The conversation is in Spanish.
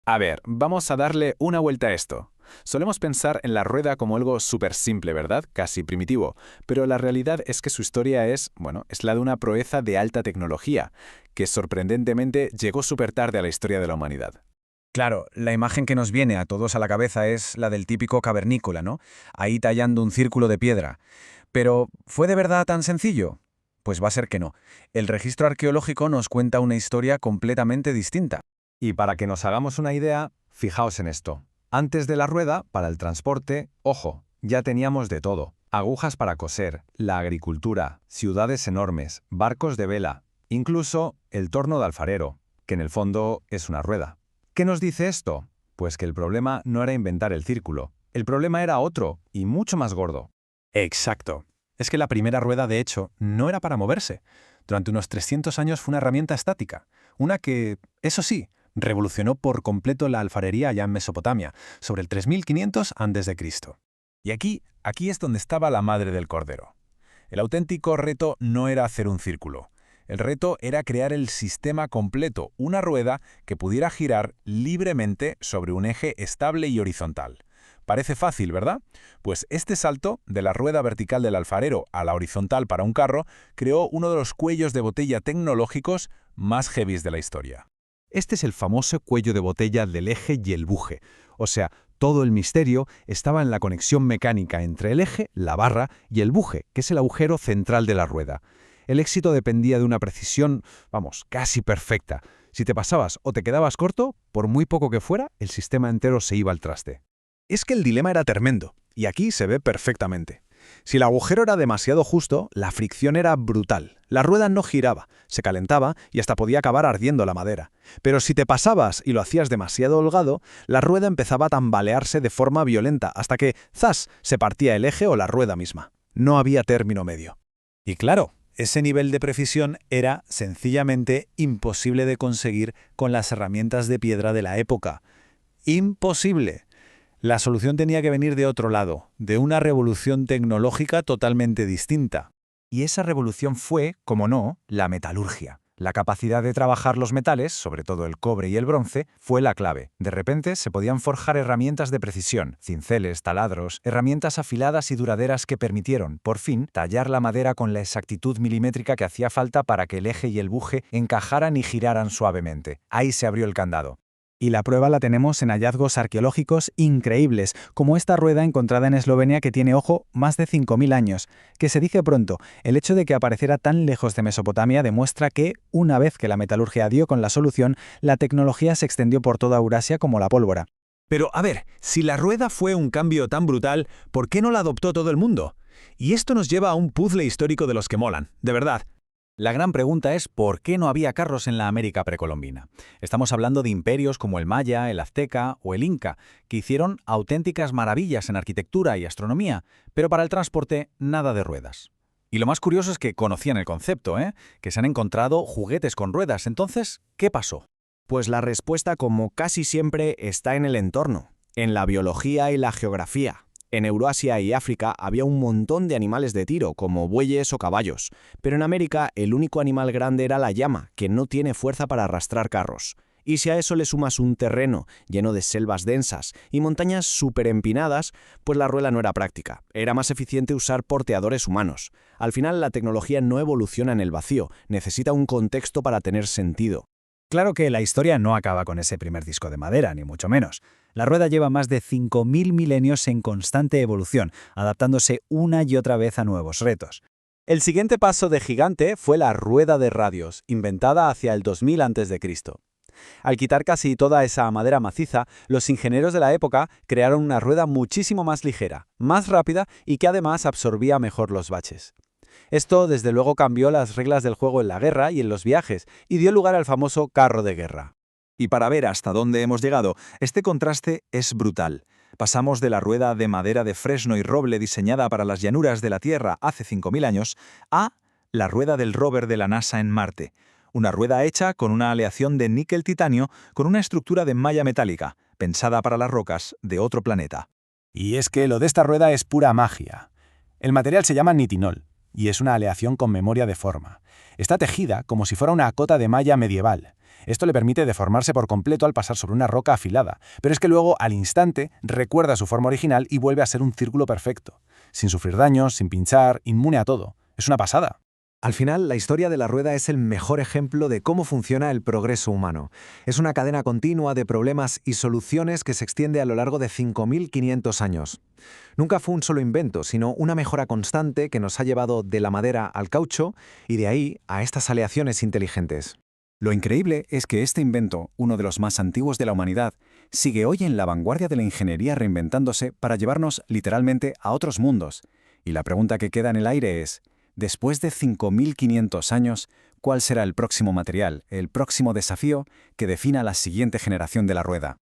A ver, vamos a darle una vuelta a esto. Solemos pensar en la rueda como algo súper simple, ¿verdad? Casi primitivo. Pero la realidad es que su historia es la de una proeza de alta tecnología, que sorprendentemente llegó súper tarde a la historia de la humanidad. Claro, la imagen que nos viene a todos a la cabeza es la del típico cavernícola, ¿no? Ahí tallando un círculo de piedra. Pero, ¿fue de verdad tan sencillo? Pues va a ser que no. El registro arqueológico nos cuenta una historia completamente distinta. Y para que nos hagamos una idea, fijaos en esto. Antes de la rueda, para el transporte, ojo, ya teníamos de todo. Agujas para coser, la agricultura, ciudades enormes, barcos de vela, incluso el torno de alfarero, que en el fondo es una rueda. ¿Qué nos dice esto? Pues que el problema no era inventar el círculo. El problema era otro, y mucho más gordo. Exacto. Es que la primera rueda, de hecho, no era para moverse. Durante unos 300 años fue una herramienta estática. Una que, eso sí, revolucionó por completo la alfarería allá en Mesopotamia, sobre el 3500 a.C. Y aquí es donde estaba la madre del cordero. El auténtico reto no era hacer un círculo. El reto era crear el sistema completo, una rueda que pudiera girar libremente sobre un eje estable y horizontal. Parece fácil, ¿verdad? Pues este salto, de la rueda vertical del alfarero a la horizontal para un carro, creó uno de los cuellos de botella tecnológicos más heavies de la historia. Este es el famoso cuello de botella del eje y el buje. O sea, todo el misterio estaba en la conexión mecánica entre el eje, la barra, y el buje, que es el agujero central de la rueda. El éxito dependía de una precisión, casi perfecta. Si te pasabas o te quedabas corto, por muy poco que fuera, el sistema entero se iba al traste. Es que el dilema era tremendo, y aquí se ve perfectamente. Si el agujero era demasiado justo, la fricción era brutal. La rueda no giraba, se calentaba y hasta podía acabar ardiendo la madera. Pero si te pasabas y lo hacías demasiado holgado, la rueda empezaba a tambalearse de forma violenta hasta que, ¡zas!, se partía el eje o la rueda misma. No había término medio. Y claro, ese nivel de precisión era sencillamente imposible de conseguir con las herramientas de piedra de la época. ¡Imposible! La solución tenía que venir de otro lado, de una revolución tecnológica totalmente distinta. Y esa revolución fue, como no, la metalurgia. La capacidad de trabajar los metales, sobre todo el cobre y el bronce, fue la clave. De repente se podían forjar herramientas de precisión, cinceles, taladros, herramientas afiladas y duraderas que permitieron, por fin, tallar la madera con la exactitud milimétrica que hacía falta para que el eje y el buje encajaran y giraran suavemente. Ahí se abrió el candado. Y la prueba la tenemos en hallazgos arqueológicos increíbles, como esta rueda encontrada en Eslovenia que tiene, ojo, más de 5000 años. Que se dice pronto, el hecho de que apareciera tan lejos de Mesopotamia demuestra que, una vez que la metalurgia dio con la solución, la tecnología se extendió por toda Eurasia como la pólvora. Pero, a ver, si la rueda fue un cambio tan brutal, ¿por qué no la adoptó todo el mundo? Y esto nos lleva a un puzzle histórico de los que molan, de verdad. La gran pregunta es ¿por qué no había carros en la América precolombina? Estamos hablando de imperios como el Maya, el Azteca o el Inca, que hicieron auténticas maravillas en arquitectura y astronomía, pero para el transporte nada de ruedas. Y lo más curioso es que conocían el concepto, que se han encontrado juguetes con ruedas. Entonces, ¿qué pasó? Pues la respuesta, como casi siempre, está en el entorno, en la biología y la geografía. En Eurasia y África había un montón de animales de tiro, como bueyes o caballos, pero en América el único animal grande era la llama, que no tiene fuerza para arrastrar carros. Y si a eso le sumas un terreno lleno de selvas densas y montañas súper empinadas, pues la rueda no era práctica. Era más eficiente usar porteadores humanos. Al final la tecnología no evoluciona en el vacío, necesita un contexto para tener sentido. Claro que la historia no acaba con ese primer disco de madera, ni mucho menos. La rueda lleva más de 5000 milenios en constante evolución, adaptándose una y otra vez a nuevos retos. El siguiente paso de gigante fue la rueda de radios, inventada hacia el 2000 a.C. Al quitar casi toda esa madera maciza, los ingenieros de la época crearon una rueda muchísimo más ligera, más rápida y que además absorbía mejor los baches. Esto, desde luego, cambió las reglas del juego en la guerra y en los viajes, y dio lugar al famoso carro de guerra. Y para ver hasta dónde hemos llegado, este contraste es brutal. Pasamos de la rueda de madera de fresno y roble diseñada para las llanuras de la Tierra hace 5000 años a la rueda del rover de la NASA en Marte. Una rueda hecha con una aleación de níquel-titanio con una estructura de malla metálica, pensada para las rocas de otro planeta. Y es que lo de esta rueda es pura magia. El material se llama nitinol y es una aleación con memoria de forma. Está tejida como si fuera una cota de malla medieval. Esto le permite deformarse por completo al pasar sobre una roca afilada, pero es que luego, al instante, recuerda su forma original y vuelve a ser un círculo perfecto, sin sufrir daños, sin pinchar, inmune a todo. Es una pasada. Al final, la historia de la rueda es el mejor ejemplo de cómo funciona el progreso humano. Es una cadena continua de problemas y soluciones que se extiende a lo largo de 5.500 años. Nunca fue un solo invento, sino una mejora constante que nos ha llevado de la madera al caucho y de ahí a estas aleaciones inteligentes. Lo increíble es que este invento, uno de los más antiguos de la humanidad, sigue hoy en la vanguardia de la ingeniería reinventándose para llevarnos literalmente a otros mundos. Y la pregunta que queda en el aire es, después de 5.500 años, ¿cuál será el próximo material, el próximo desafío que defina la siguiente generación de la rueda?